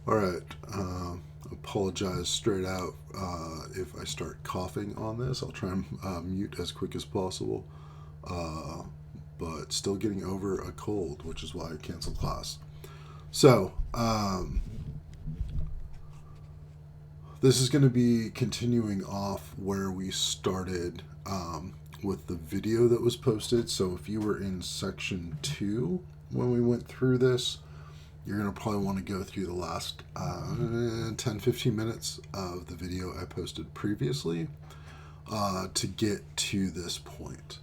All right. Apologize straight out if I start coughing on this. I'll try and mute as quick as possible. Uh, but still getting over a cold, which is why I canceled class. So, this is going to be continuing off where we started with the video that was posted. So, if you were in section 2 when we went through this, you're going to probably want to go through the last 10-15 minutes of the video I posted previously to get to this point.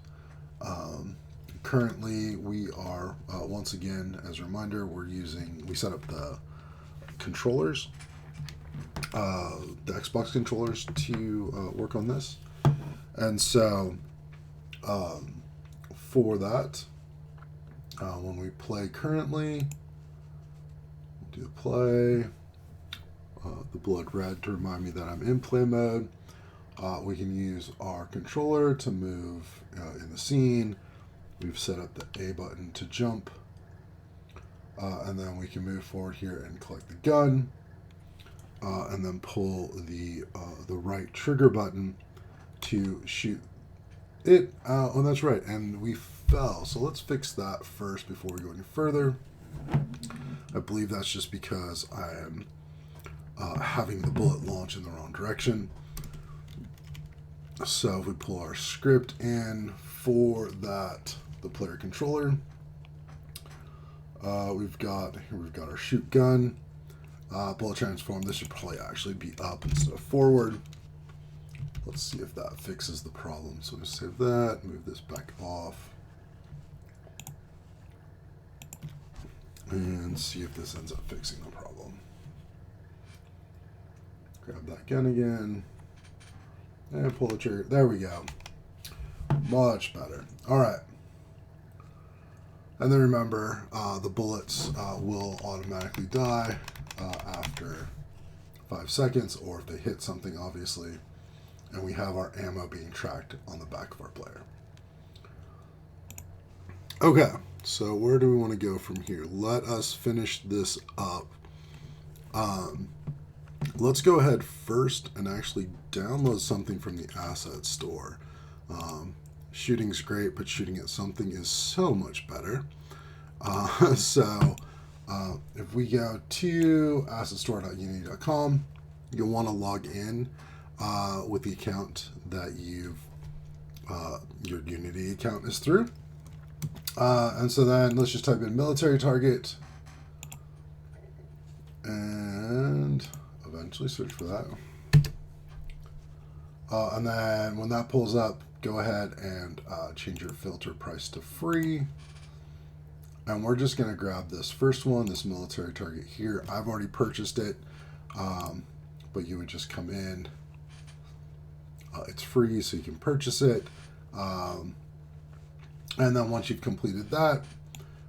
Currently, we are, once again, as a reminder, we set up the controllers, the Xbox controllers to work on this. And so, for that, when we play currently, do play, the blood red to remind me that I'm in play mode. We can use our controller to move in the scene. We've set up the A button to jump. And then we can move forward here and collect the gun. And then pull the right trigger button to shoot it. Oh, that's right. And we fell. So let's fix that first before we go any further. I believe that's just because I am having the bullet launch in the wrong direction. So if we pull our script in for that, the player controller, we've got our shoot gun, bullet transform. This should probably actually be up instead of forward. Let's see if that fixes the problem. So we save that, move this back off, and see if this ends up fixing the problem. Grab that gun again, and pull the trigger. There we go. Much better. All right. And then remember, the bullets will automatically die after 5 seconds, or if they hit something, obviously. And we have our ammo being tracked on the back of our player. Okay, so where do we want to go from here? Let us finish this up. Let's go ahead first and actually download something from the asset store. Shooting's great, but shooting at something is so much better. So if we go to assetstore.unity.com, you'll want to log in with the account that your Unity account is through. And so then let's just type in military target and eventually search for that. And then when that pulls up, go ahead and change your filter price to free. And we're just going to grab this first one, this military target here. I've already purchased it, but you would just come in. It's free, so you can purchase it. And then once you've completed that,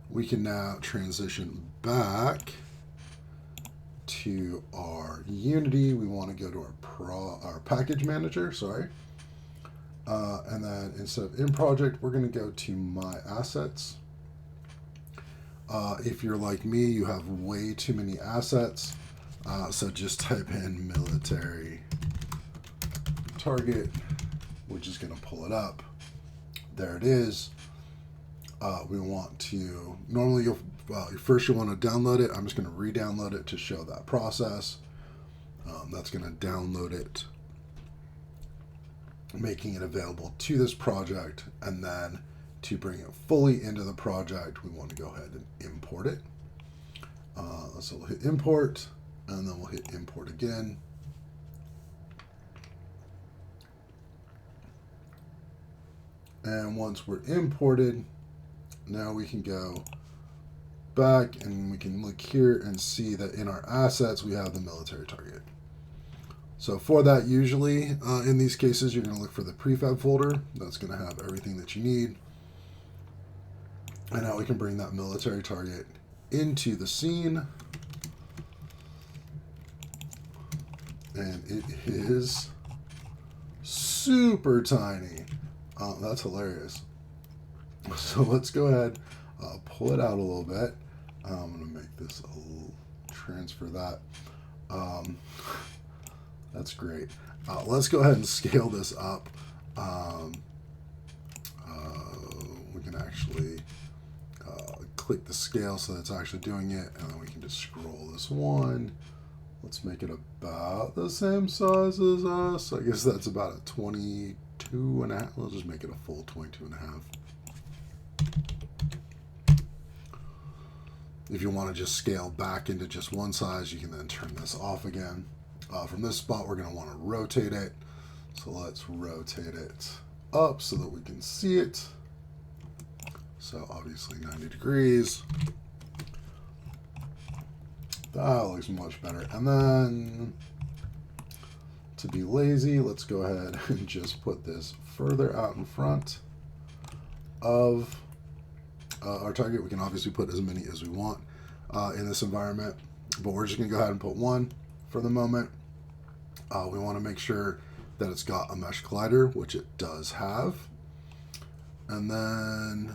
we can now transition back to our Unity. We want to go to our package manager, sorry. And then instead of in project, we're going to go to my assets. If you're like me, you have way too many assets. So just type in military target, which is going to pull it up. There it is. We want to, normally first you want to download it. I'm just going to re-download it to show that process. That's going to download it, making it available to this project, and then to bring it fully into the project, we want to go ahead and import it. So we'll hit import, and then we'll hit import again. And once we're imported, now we can go back and we can look here and see that in our assets we have the military target. So for that, usually in these cases, you're going to look for the prefab folder. That's going to have everything that you need. And now we can bring that military target into the scene. And it is super tiny. That's hilarious. So let's go ahead, pull it out a little bit. I'm going to make this a little, transfer that. That's great. Let's go ahead and scale this up. We can actually click the scale so that's actually doing it, and then we can just scroll this one. Let's make it about the same size as us. I guess that's about a 22 and a half. Let's just make it a full 22 and a half. If you want to just scale back into just one size, you can then turn this off again. From this spot, we're going to want to rotate it. So let's rotate it up so that we can see it. So obviously 90 degrees. That looks much better. And then to be lazy, let's go ahead and just put this further out in front of our target. We can obviously put as many as we want in this environment, but we're just going to go ahead and put one for the moment. We want to make sure that it's got a mesh collider, which it does have. And then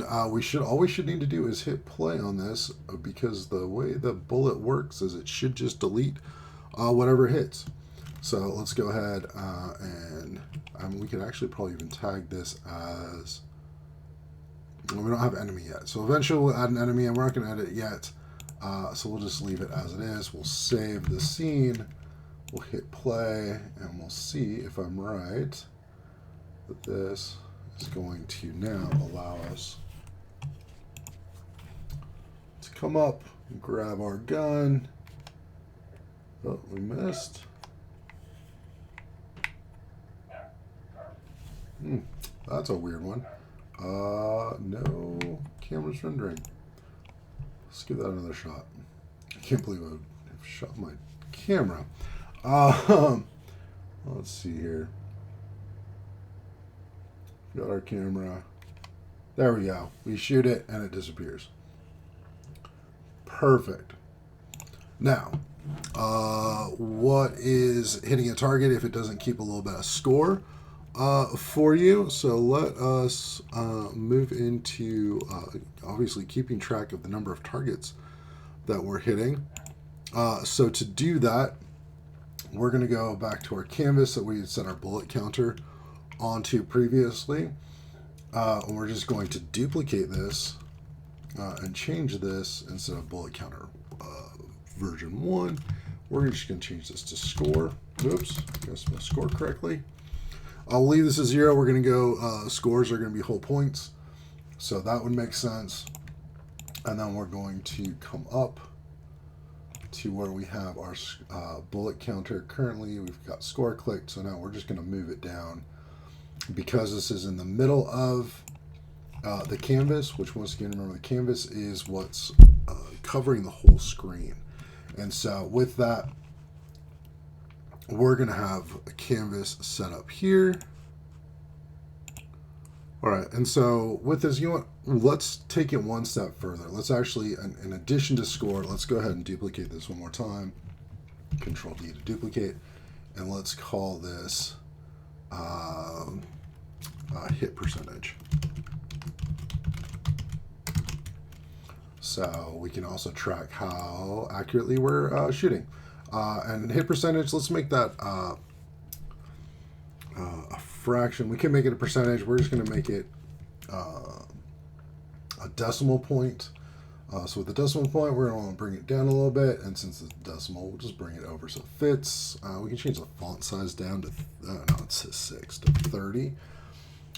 all we should need to do is hit play on this, because the way the bullet works is it should just delete whatever hits. So let's go ahead and we could actually probably even tag this as, we don't have enemy yet. So eventually we'll add an enemy, and we're not going to edit it yet. So we'll just leave it as it is. We'll save the scene. We'll hit play, and we'll see if I'm right that this is going to now allow us to come up and grab our gun. Oh, we missed. That's a weird one. No camera's rendering. Let's give that another shot. I can't believe I've shot my camera. Let's see here. Got our camera. There we go. We shoot it and it disappears. Perfect. Now, what is hitting a target if it doesn't keep a little bit of score for you? So let us move into obviously keeping track of the number of targets that we're hitting. So to do that, we're going to go back to our canvas that we had set our bullet counter onto previously. And we're just going to duplicate this and change this. Instead of bullet counter version 1, we're just going to change this to score. Oops, I spelled score correctly. I'll leave this as 0. We're going to go, scores are going to be whole points. So that would make sense. And then we're going to come up to where we have our bullet counter. Currently, we've got score clicked. So now we're just going to move it down, because this is in the middle of the canvas, which, once again, remember, the canvas is what's covering the whole screen. And so with that, we're going to have a canvas set up here. All right, and so with this, you know what? Let's take it one step further. Let's actually, in addition to score, let's go ahead and duplicate this one more time. Control D to duplicate, and let's call this hit percentage. So we can also track how accurately we're shooting. And hit percentage, let's make that a fraction. We can make it a percentage. We're just going to make it a decimal point. So with the decimal point, we're going to want to bring it down a little bit. And since it's decimal, we'll just bring it over so it fits. We can change the font size down to, no, it says 6 to 30,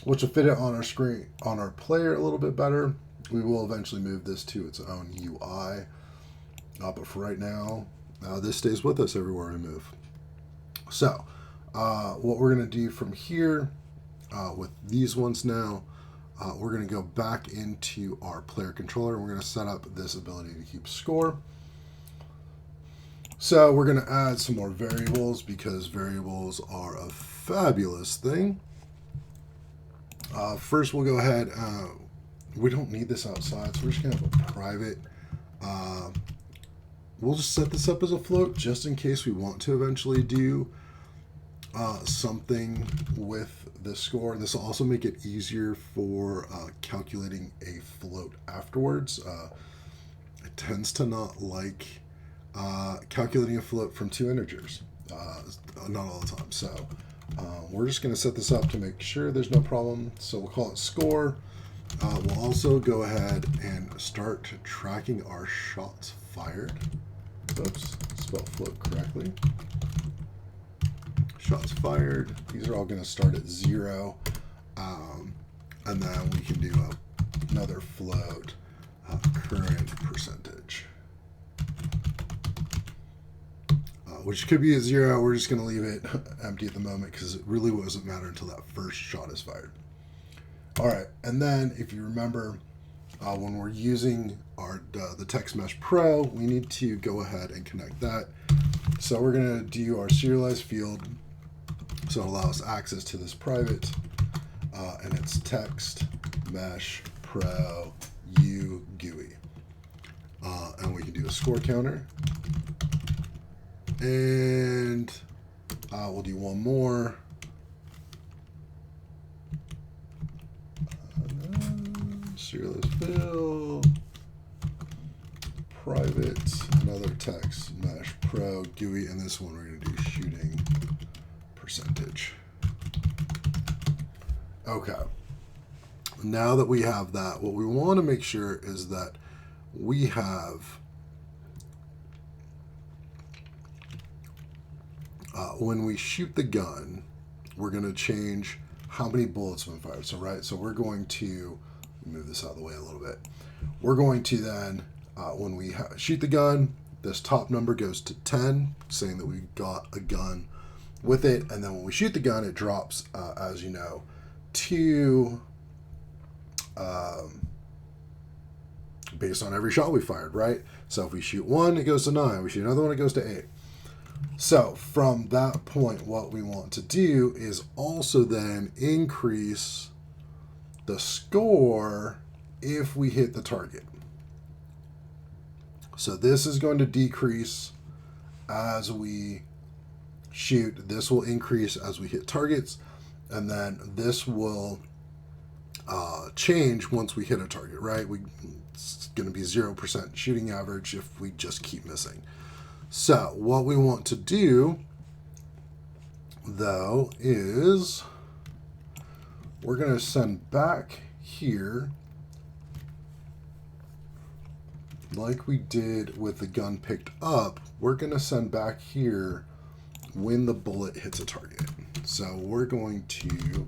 which will fit it on our screen, on our player a little bit better. We will eventually move this to its own UI. But for right now, this stays with us everywhere we move. So what we're going to do from here with these ones now, we're going to go back into our player controller, and we're going to set up this ability to keep score. So we're going to add some more variables, because variables are a fabulous thing. First, we'll go ahead. We don't need this outside, so we're just going to have a private. We'll just set this up as a float just in case we want to eventually do something with the score. This will also make it easier for calculating a float afterwards. It tends to not like calculating a float from two integers, not all the time. So we're just going to set this up to make sure there's no problem. So we'll call it score. We'll also go ahead and start tracking our shots fired. Oops, spelled float correctly. Shots fired. These are all going to start at 0. And then we can do another float, current percentage. Which could be at 0. We're just going to leave it empty at the moment because it really doesn't matter until that first shot is fired. All right, and then if you remember, when we're using the Text Mesh Pro, we need to go ahead and connect that. So we're going to do our serialized field, so it allows access to this private, and it's Text Mesh Pro U GUI, and we can do a score counter, and we'll do one more. Serialized field, private, another Text Mesh Pro GUI, and this one we're going to do shooting percentage. Okay. Now that we have that, what we want to make sure is that we have when we shoot the gun, we're going to change how many bullets have been fired. So we're going to move this out of the way a little bit. We're going to then, when we shoot the gun, this top number goes to 10, saying that we got a gun with it. And then when we shoot the gun, it drops, as you know, to based on every shot we fired, right? So if we shoot 1, it goes to 9. We shoot another one, it goes to 8. So from that point, what we want to do is also then increase the score if we hit the target. So this is going to decrease as we shoot. This will increase as we hit targets, and then this will change once we hit a target, right? It's going to be 0% shooting average if we just keep missing. So what we want to do, though, is we're going to send back here, like we did with the gun picked up, we're going to send back here when the bullet hits a target. So we're going to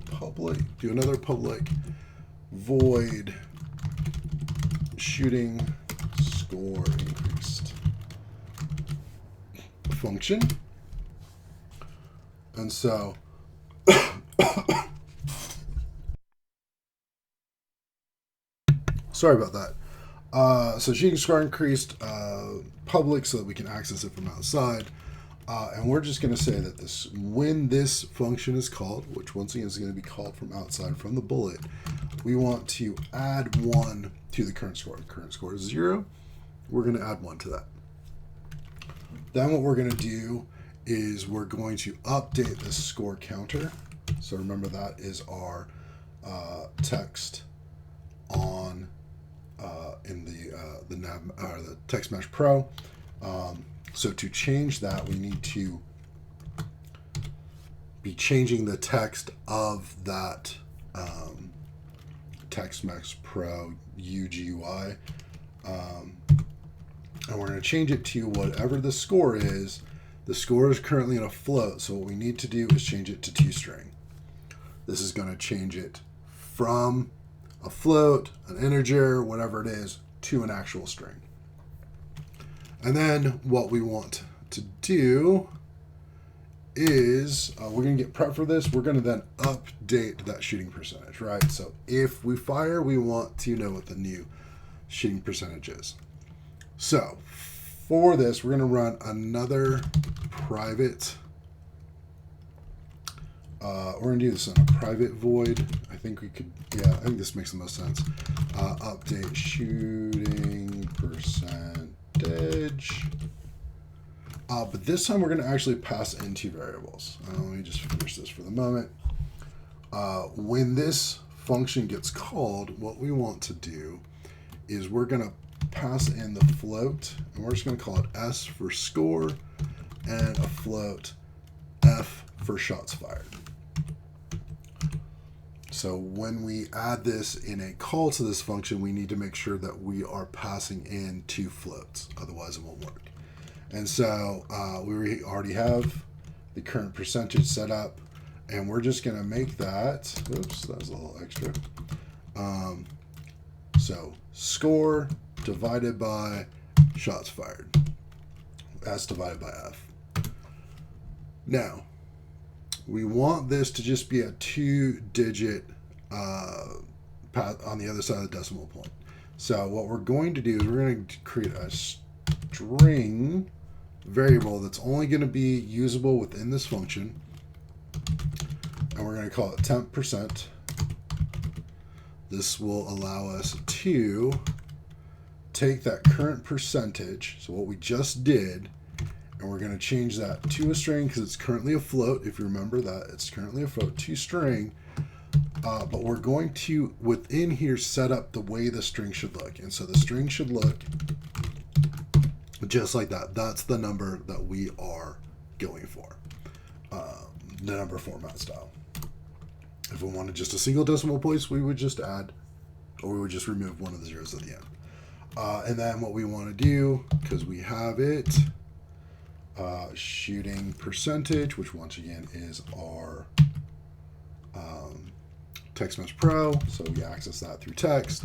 do another public void shooting score increased function. And so sorry about that. So shooting score increased public so that we can access it from outside. And we're just going to say that when this function is called, which once again is going to be called from outside from the bullet, we want to add 1 to the current score. The current score is 0. We're going to add 1 to that. Then what we're going to do is we're going to update the score counter. So remember that is our text on in the Text Mesh Pro. So to change that, we need to be changing the text of that Text Mesh Pro UGUI. And we're going to change it to whatever the score is. The score is currently in a float, so what we need to do is change it to toString. This is going to change it from a float, an integer, whatever it is, to an actual string. And then what we want to do is we're going to get prep for this. We're going to then update that shooting percentage, right? So if we fire, we want to know what the new shooting percentage is. So for this, we're going to run another private. We're going to do this on a private void. I think we could, yeah, I think this makes the most sense. Update shooting percentage. But this time we're going to actually pass in two variables. Let me just finish this for the moment. When this function gets called, what we want to do is we're going to pass in the float, and we're just going to call it S for score and a float F for shots fired. So when we add this in a call to this function, we need to make sure that we are passing in two floats, otherwise it won't work. And so we already have the current percentage set up, and we're just going to make that, oops, that's a little extra. So score divided by shots fired, S divided by F. Now, we want this to just be a 2-digit on the other side of the decimal point. So what we're going to do is we're going to create a string variable that's only going to be usable within this function, and we're going to call it temp%. This will allow us to take that current percentage, so what we just did, and we're going to change that to a string because it's currently a float. If you remember that, it's currently a float to string. But we're going to, within here, set up the way the string should look. And so the string should look just like that. That's the number that we are going for, the number format style. If we wanted just a single decimal place, we would just add, or we would just remove one of the zeros at the end. And then what we want to do, because we have it, shooting percentage, which once again is our TextMesh Pro. So we access that through text,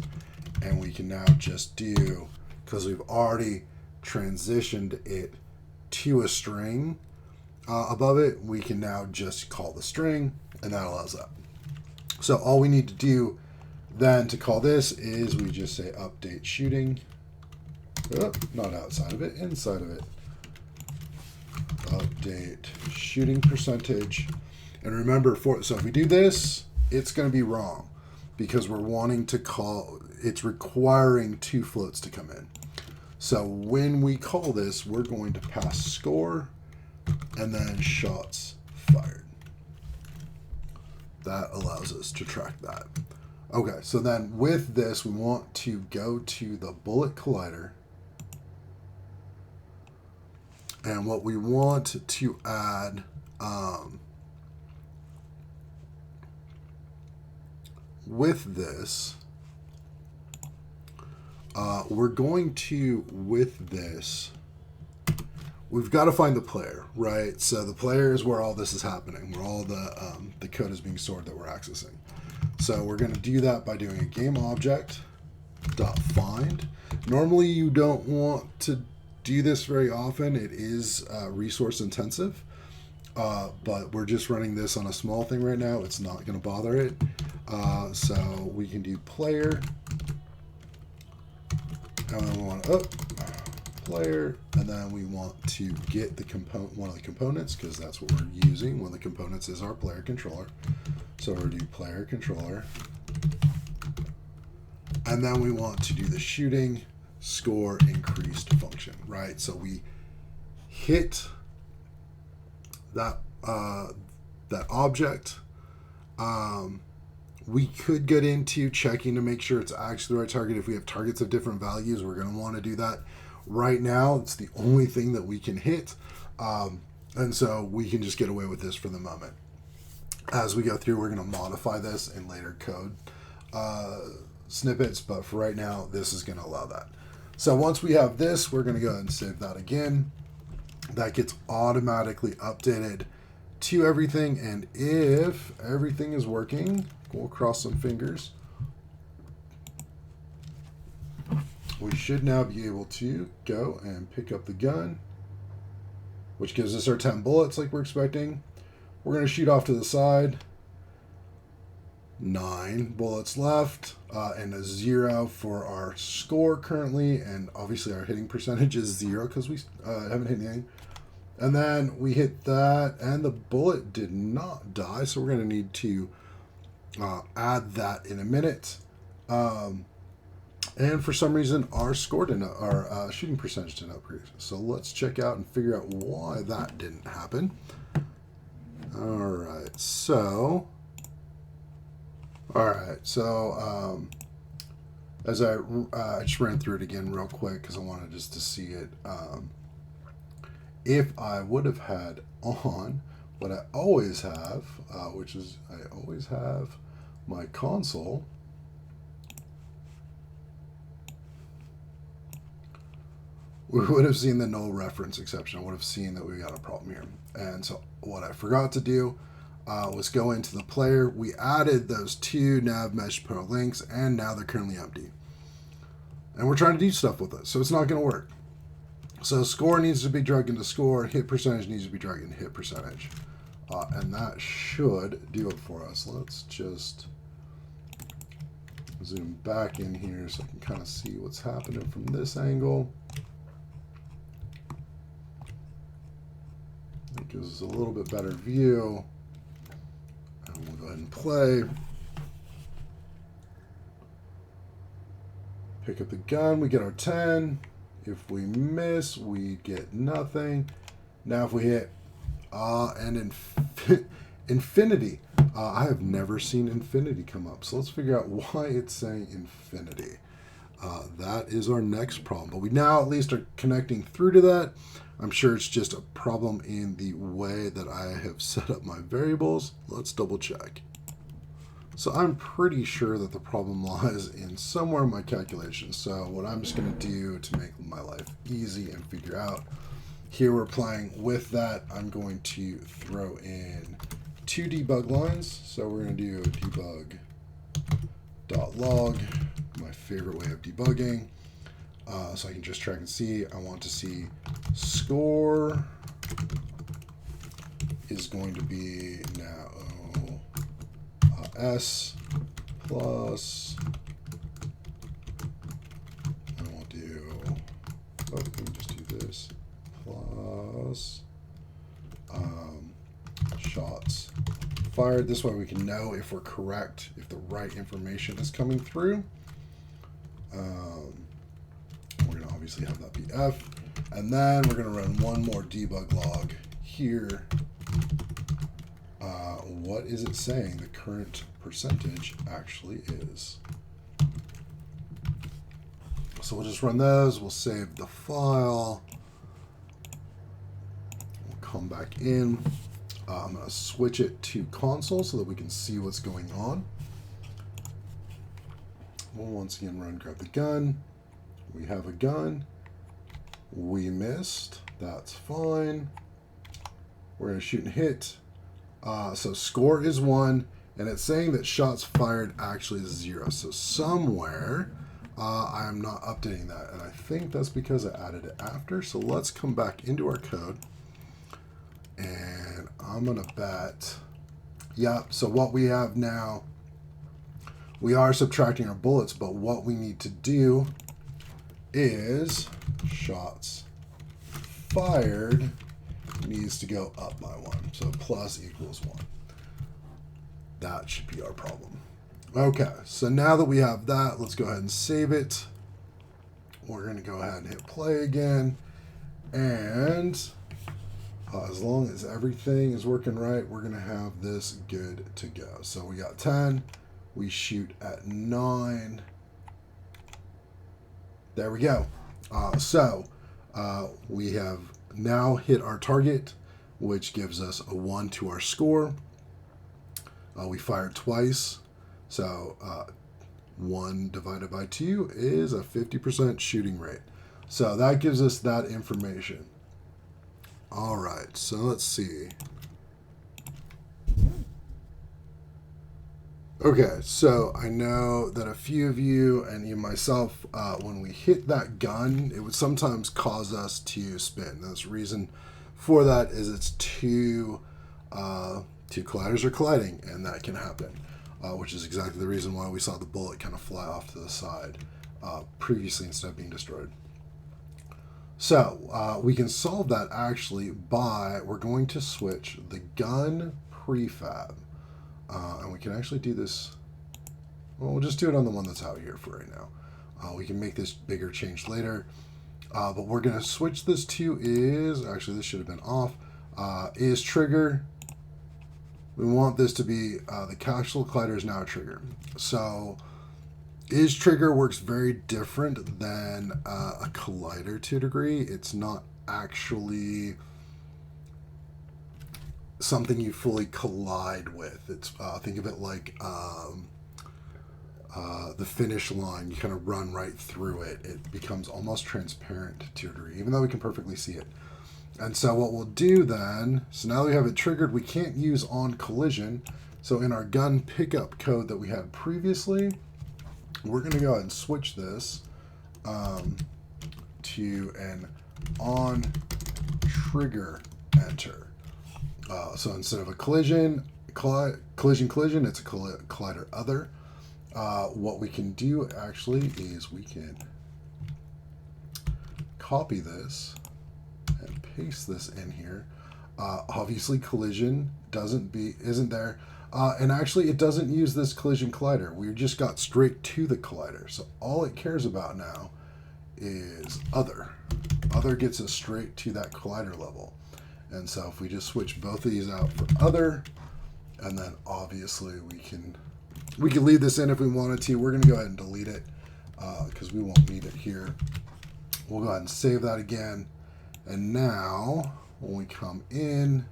and we can now just do, because we've already transitioned it to a string above it, we can now just call the string, and that allows that. So all we need to do then to call this is we just say update shooting, not outside of it, inside of it. Update shooting percentage. And remember, so if we do this, it's going to be wrong because we're wanting to call, it's requiring two floats to come in. So when we call this, we're going to pass score and then shots fired. That allows us to track that. Okay, so then with this, we want to go to the bullet collider. And what we want to add with this, we're going to, with this, we've got to find the player, right? So the player is where all this is happening, where all the code is being stored that we're accessing. So we're going to do that by doing a game object dot find. Normally you don't want to do this very often. It is resource intensive, but we're just running this on a small thing right now. It's not going to bother it. So we can do player, and then we want player, and then we want to get the one of the components, because that's what we're using. One of the components is our player controller. So we're going to do player controller, and then we want to do the shooting score increased function, right? So we hit that that object. We could get into checking to make sure it's actually the right target. If we have targets of different values, we're going to want to do that. Right now, it's the only thing that we can hit, and so we can just get away with this for the moment. As we go through, we're going to modify this in later code snippets, but for right now, this is going to allow that. So once we have this, we're going to go ahead and save that again. That gets automatically updated to everything, and if everything is working, we'll cross some fingers. We should now be able to go and pick up the gun, which gives us our 10 bullets like we're expecting. We're going to shoot off to the side. 9 bullets left, and a 0 for our score currently, and obviously our hitting percentage is 0 because we haven't hit anything. And then we hit that, and the bullet did not die, so we're going to need to add that in a minute. And for some reason, our score didn't, our shooting percentage didn't upgrade. So let's check out and figure out why that didn't happen. All right, so as I just ran through it again real quick because I wanted just to see it. If I would have had on what I always have, which is I always have my console, we would have seen the no reference exception. I would have seen that we got a problem here. And so what I forgot to do was go into the player. We added those two nav mesh pro links, and now they're currently empty. And we're trying to do stuff with it, so it's not going to work. So score needs to be dragged into score, hit percentage needs to be dragged into hit percentage. And that should do it for us. Let's just zoom back in here so I can kind of see what's happening from this angle. It gives us a little bit better view. And we'll go ahead and play. Pick up the gun, we get our 10. If we miss, we get nothing. Now if we hit and infinity. I have never seen infinity come up. So let's figure out why it's saying infinity. That is our next problem. But we now at least are connecting through to that. I'm sure it's just a problem in the way that I have set up my variables. Let's double check. So I'm pretty sure that the problem lies in somewhere in my calculations. So what I'm just going to do to make my life easy and figure out, here we're playing with that, I'm going to throw in two debug lines. So we're going to do debug.log, my favorite way of debugging. So I can just track and see. I want to see score is going to be now S plus, and we'll do, let me just do this, plus shots fired. This way we can know if we're correct, if the right information is coming through. We're going to obviously have that be F. And then we're going to run one more debug log here. What is it saying the current percentage actually is? So we'll just run those. We'll save the file. We'll come back in. I'm going to switch it to console so that we can see what's going on. We'll once again run grab the gun. We have a gun. We missed. That's fine. We're going to shoot and hit. So score is 1, and it's saying that shots fired actually is 0. So somewhere I am not updating that, and I think that's because I added it after. So let's come back into our code, and I'm going to bet, yeah, so what we have now, we are subtracting our bullets, but what we need to do is shots fired needs to go up by 1. So plus equals 1. That should be our problem. Okay, so now that we have that, let's go ahead and save it. We're going to go ahead and hit play again. And as long as everything is working right, we're going to have this good to go. So we got 10. We shoot at 9. There we go. We have now hit our target, which gives us a 1 to our score. We fired twice, so 1 divided by 2 is a 50% shooting rate. So that gives us that information. All right, so let's see. Okay, so I know that a few of you and even myself, when we hit that gun, it would sometimes cause us to spin. The reason for that is it's two colliders are colliding, and that can happen, which is exactly the reason why we saw the bullet kind of fly off to the side previously instead of being destroyed. So we can solve that actually by, we're going to switch the gun prefab. And we can actually do this, well, we'll just do it on the one that's out here for right now. We can make this bigger change later. But we're going to switch this to is, actually this should have been off, is trigger. We want this to be, the capsule collider is now a trigger. So is trigger works very different than a collider to a degree. It's not actually something you fully collide with. It's think of it like the finish line. You kind of run right through it. It becomes almost transparent to a degree, even though we can perfectly see it. And so what we'll do then, so now that we have it triggered, we can't use on collision. So in our gun pickup code that we had previously, we're going to go ahead and switch this to an on trigger enter. So instead of a collision, it's a collider other. What we can do actually is we can copy this and paste this in here. Obviously collision isn't there. And actually it doesn't use this collision collider. We just got straight to the collider. So all it cares about now is other. Other gets us straight to that collider level. And so if we just switch both of these out for other, and then obviously we can leave this in if we wanted to. We're going to go ahead and delete it because we won't need it here. We'll go ahead and save that again. And now when we come in,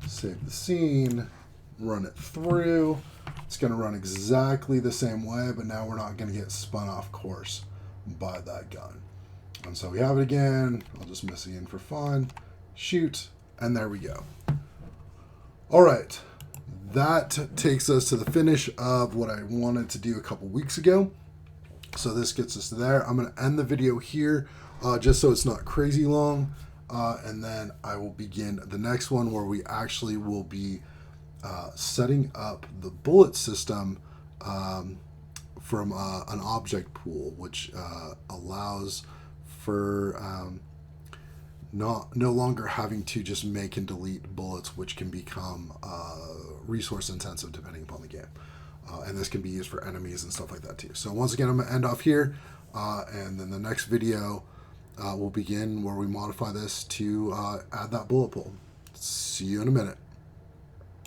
save the scene, run it through, it's going to run exactly the same way, but now we're not going to get spun off course by that gun. And so we have it again. I'll just miss again for fun. Shoot, and there we go. All right, that takes us to the finish of what I wanted to do a couple weeks ago. So this gets us there. I'm going to end the video here just so it's not crazy long, and then I will begin the next one where we actually will be setting up the bullet system from an object pool, which allows for no longer having to just make and delete bullets, which can become resource intensive depending upon the game. And this can be used for enemies and stuff like that too. So once again, I'm going to end off here, and then the next video will begin where we modify this to add that bullet pool. See you in a minute.